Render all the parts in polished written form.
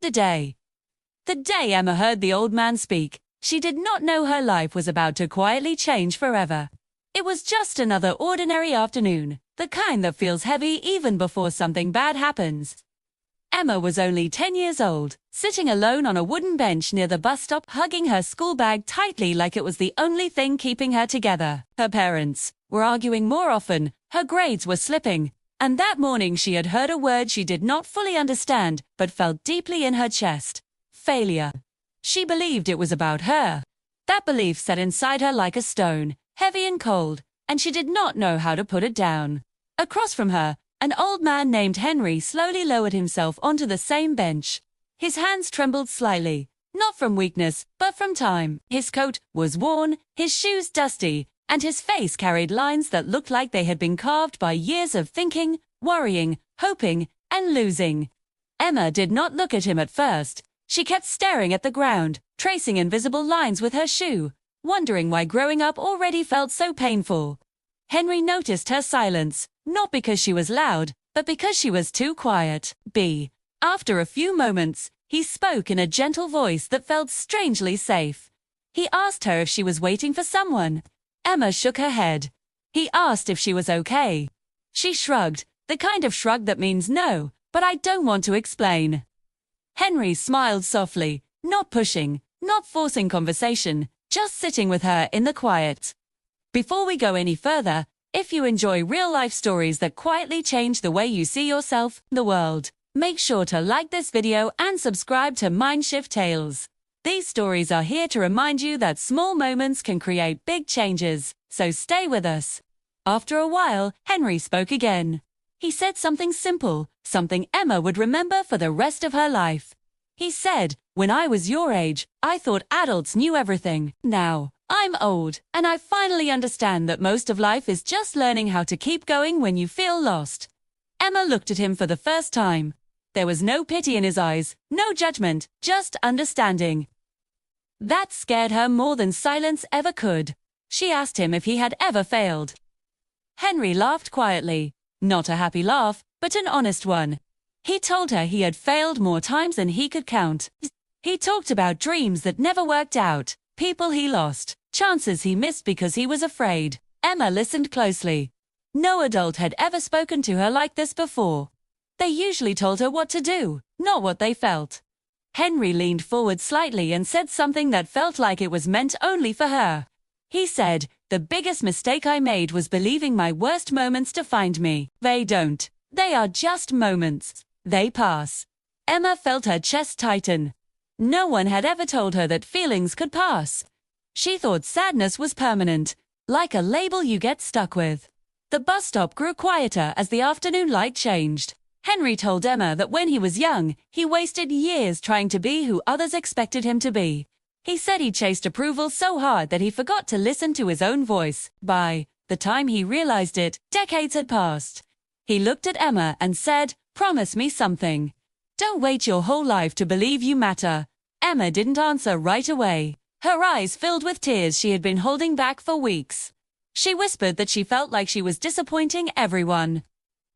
The day. The day Emma heard the old man speak, she did not know her life was about to quietly change forever. It was just another ordinary afternoon, the kind that feels heavy even before something bad happens. Emma was only 10 years old, sitting alone on a wooden bench near the bus stop, hugging her school bag tightly like it was the only thing keeping her together. Her parents were arguing more often, her grades were slipping, and that morning she had heard a word she did not fully understand but felt deeply in her chest. Failure. She believed it was about her. That belief sat inside her like a stone, heavy and cold, and she did not know how to put it down. Across from her, an old man named Henry slowly lowered himself onto the same bench. His hands trembled slightly, not from weakness, but from time. His coat was worn, his shoes dusty, and his face carried lines that looked like they had been carved by years of thinking, worrying, hoping, and losing. Emma did not look at him at first. She kept staring at the ground, tracing invisible lines with her shoe, wondering why growing up already felt so painful. Henry noticed her silence, not because she was loud, but because she was too quiet. After a few moments, he spoke in a gentle voice that felt strangely safe. He asked her if she was waiting for someone. Emma shook her head. He asked if she was okay. She shrugged, the kind of shrug that means no, but I don't want to explain. Henry smiled softly, not pushing, not forcing conversation, just sitting with her in the quiet. Before we go any further, if you enjoy real-life stories that quietly change the way you see yourself, the world, make sure to like this video and subscribe to MindShift Tales. These stories are here to remind you that small moments can create big changes, so stay with us. After a while, Henry spoke again. He said something simple, something Emma would remember for the rest of her life. He said, "When I was your age, I thought adults knew everything. Now, I'm old, and I finally understand that most of life is just learning how to keep going when you feel lost." Emma looked at him for the first time. There was no pity in his eyes, no judgment, just understanding. That scared her more than silence ever could. She asked him if he had ever failed. Henry laughed quietly, not a happy laugh, but an honest one. He told her he had failed more times than he could count. He talked about dreams that never worked out, people he lost, chances he missed because he was afraid. Emma listened closely. No adult had ever spoken to her like this before. They usually told her what to do, not what they felt. Henry leaned forward slightly and said something that felt like it was meant only for her. He said, "The biggest mistake I made was believing my worst moments defined me. They don't. They are just moments. They pass." Emma felt her chest tighten. No one had ever told her that feelings could pass. She thought sadness was permanent, like a label you get stuck with. The bus stop grew quieter as the afternoon light changed. Henry told Emma that when he was young, he wasted years trying to be who others expected him to be. He said he chased approval so hard that he forgot to listen to his own voice. By the time he realized it, decades had passed. He looked at Emma and said, "Promise me something. Don't wait your whole life to believe you matter." Emma didn't answer right away. Her eyes filled with tears she had been holding back for weeks. She whispered that she felt like she was disappointing everyone.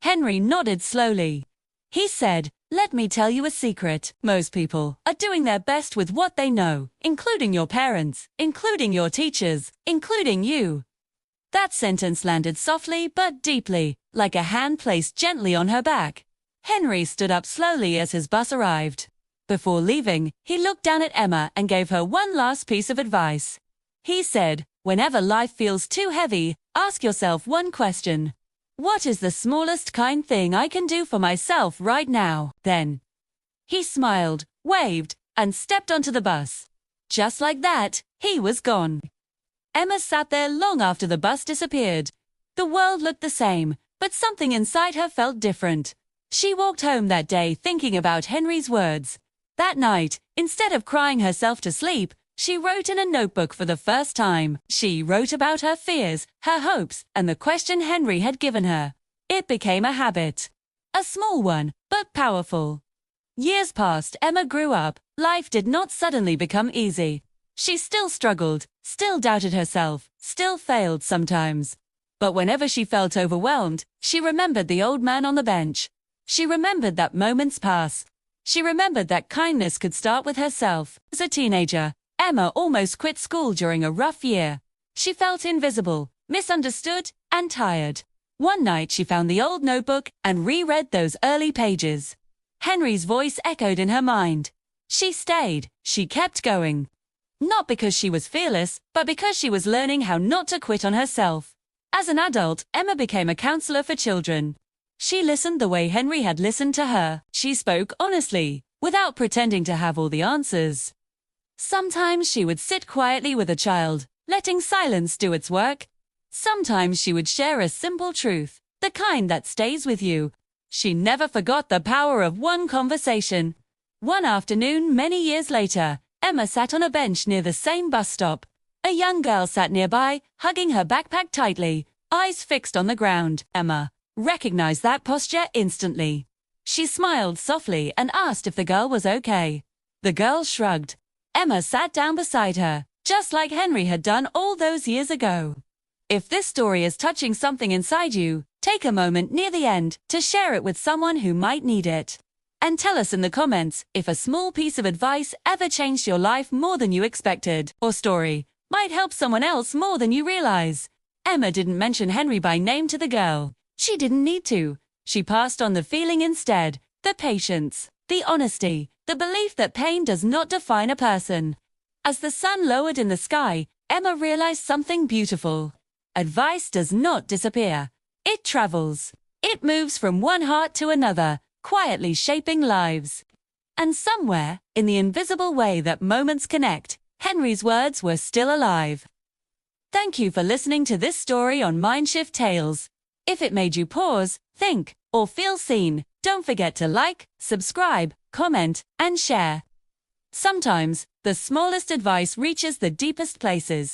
Henry nodded slowly. He said, "Let me tell you a secret. Most people are doing their best with what they know, including your parents, including your teachers, including you." That sentence landed softly but deeply, like a hand placed gently on her back. Henry stood up slowly as his bus arrived. Before leaving, he looked down at Emma and gave her one last piece of advice. He said, "Whenever life feels too heavy, ask yourself one question. What is the smallest kind thing I can do for myself right now?" Then he smiled, waved, and stepped onto the bus. Just like that, he was gone. Emma sat there long after the bus disappeared. The world looked the same, but something inside her felt different. She walked home that day thinking about Henry's words. That night, instead of crying herself to sleep, she wrote in a notebook for the first time. She wrote about her fears, her hopes, and the question Henry had given her. It became a habit. A small one, but powerful. Years passed, Emma grew up. Life did not suddenly become easy. She still struggled, still doubted herself, still failed sometimes. But whenever she felt overwhelmed, she remembered the old man on the bench. She remembered that moments pass. She remembered that kindness could start with herself. As a teenager, Emma almost quit school during a rough year. She felt invisible, misunderstood, and tired. One night she found the old notebook and reread those early pages. Henry's voice echoed in her mind. She stayed, she kept going. Not because she was fearless, but because she was learning how not to quit on herself. As an adult, Emma became a counselor for children. She listened the way Henry had listened to her. She spoke honestly, without pretending to have all the answers. Sometimes she would sit quietly with a child, letting silence do its work. Sometimes she would share a simple truth, the kind that stays with you. She never forgot the power of one conversation. One afternoon, many years later, Emma sat on a bench near the same bus stop. A young girl sat nearby, hugging her backpack tightly, eyes fixed on the ground. Emma recognized that posture instantly. She smiled softly and asked if the girl was okay. The girl shrugged. Emma sat down beside her, just like Henry had done all those years ago. If this story is touching something inside you, take a moment near the end to share it with someone who might need it. And tell us in the comments if a small piece of advice ever changed your life more than you expected, or story might help someone else more than you realize. Emma didn't mention Henry by name to the girl. She didn't need to. She passed on the feeling instead, the patience, the honesty, the belief that pain does not define a person. As the sun lowered in the sky, Emma realized something beautiful. Advice does not disappear. It travels. It moves from one heart to another, quietly shaping lives. And somewhere, in the invisible way that moments connect, Henry's words were still alive. Thank you for listening to this story on MindShift Tales. If it made you pause, think, or feel seen, don't forget to like, subscribe, comment, and share. Sometimes, the smallest advice reaches the deepest places.